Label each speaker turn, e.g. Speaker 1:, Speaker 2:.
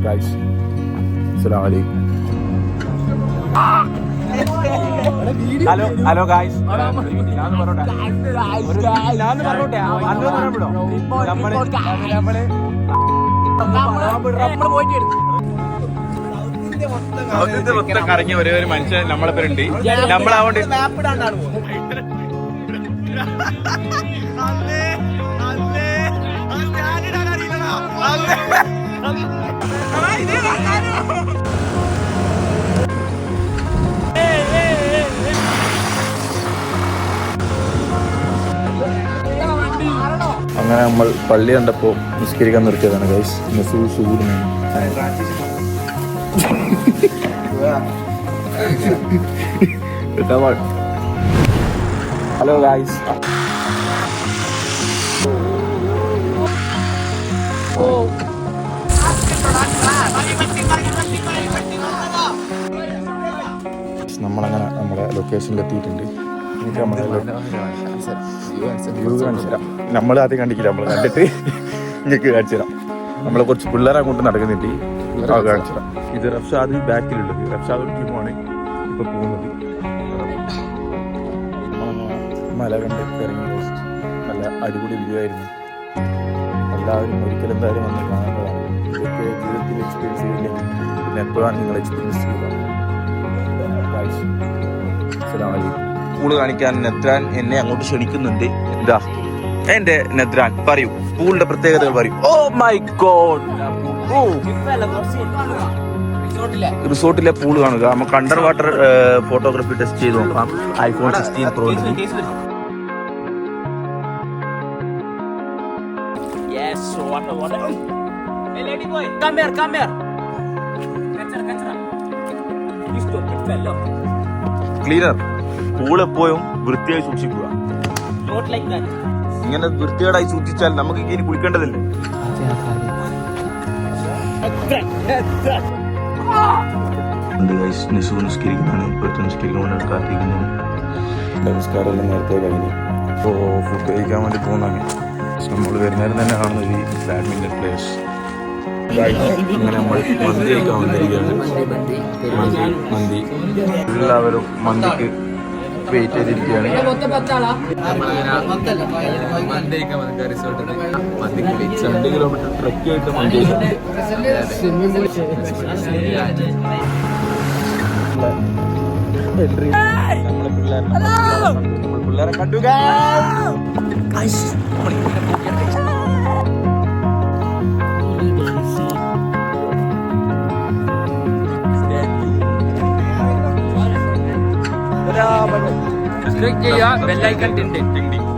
Speaker 1: Guys അസ്സലാമു അലൈക്കും. Hello guys, മൊത്തം കറങ്ങിയ ഒരേ ഒരു മനുഷ്യൻ നമ്മളെ പേരുണ്ട്. നമ്മളാവോണ്ട് അങ്ങനെ നമ്മൾ പള്ളി കണ്ടപ്പോൾ നിസ്കരിക്കാൻ നിർത്തിയതാണ് ഗൈസ്. ഹലോ ഗൈസ്, നമ്മളങ്ങനെ നമ്മുടെ ലൊക്കേഷനിൽ എത്തിയിട്ടുണ്ട്. എനിക്ക് നമ്മുടെ വ്യൂ കാണിച്ചു തരാം. നമ്മൾ ആദ്യം കണ്ടിക്കില്ല, നമ്മൾ കണ്ടിട്ട് നിങ്ങൾക്ക് കാണിച്ചു തരാം. നമ്മളെ കുറച്ച് പിള്ളേരെ അങ്ങോട്ട് നടക്കുന്നുണ്ട്, കാണിച്ചു തരാം. ഇത് റഫ്ഷാദ് ബാക്കിലുള്ളത്, റഫ്ഷാദ് ടീമാണ് ഇപ്പോൾ പോകുന്നത്. മല കണ്ട് ഇറങ്ങി, നല്ല അടിപൊളി വ്യൂ ആയിരുന്നു. എല്ലാവരും ഒരിക്കലും എന്തായാലും വന്ന് കാണേണ്ടതാണ്. ഇതൊക്കെ ജീവിതത്തിൽ എക്സ്പീരിയൻസ് ചെയ്യില്ലെങ്കിൽ പിന്നെ എപ്പോഴാണ് നിങ്ങൾ എക്സ്പീരിയൻസ് ചെയ്യുക. പൂള് കാണിക്കാൻ നെദ്രാൻ എന്നെ അങ്ങോട്ട് ക്ഷണിക്കുന്നുണ്ട്. ഇതാ എന്റെ നെദ്രാൻ, പറയൂ പൂളിന്റെ പ്രത്യേകതകൾ പറയൂ. ഓ മൈ ഗോഡ്, റിസോർട്ടിലെ പൂള് കാണുക. നമുക്ക് അണ്ടർ വാട്ടർ ഫോട്ടോഗ്രാഫി ടെസ്റ്റ് ചെയ്ത് നോക്കാം. iPhone 16 Pro. ക്ലീനർ. പൂൾ എപ്പോഴും വൃത്തിയായി സൂക്ഷിക്കുക. ഇങ്ങനെ വൃത്തികേടായി സൂക്ഷിച്ചാൽ നമുക്ക് ഇനി കുളിക്കേണ്ടതില്ല. നമസ്കാരം നേരത്തെ കഴിഞ്ഞു. ഇപ്പോൾ ഫുഡ് കഴിക്കാൻ വേണ്ടി പോകുന്നതാണ്. നമ്മൾ വരുന്നേരം തന്നെ കാണുന്നത് ഈ ബാഡ്മിൻ്റൺ പ്ലേസ്. ഇങ്ങനെ നമ്മൾ മന്തി കഴിക്കാൻ വന്നിരിക്കുകയാണ്. മന്തി എല്ലാവരും മന്തിക്ക് വെയിറ്റ് ചെയ്തിരിക്കുകയാണ്. 2 കിലോമീറ്റർ ട്രെക്ക് ചെയ്തിട്ട് മന്തി നമ്മളെ പിള്ളേരെ കണ്ടു.
Speaker 2: സബ്സ്ക്രൈബ് ചെയ്യുക, ബെൽ ഐക്കൺ ടിങ് ടിങ്.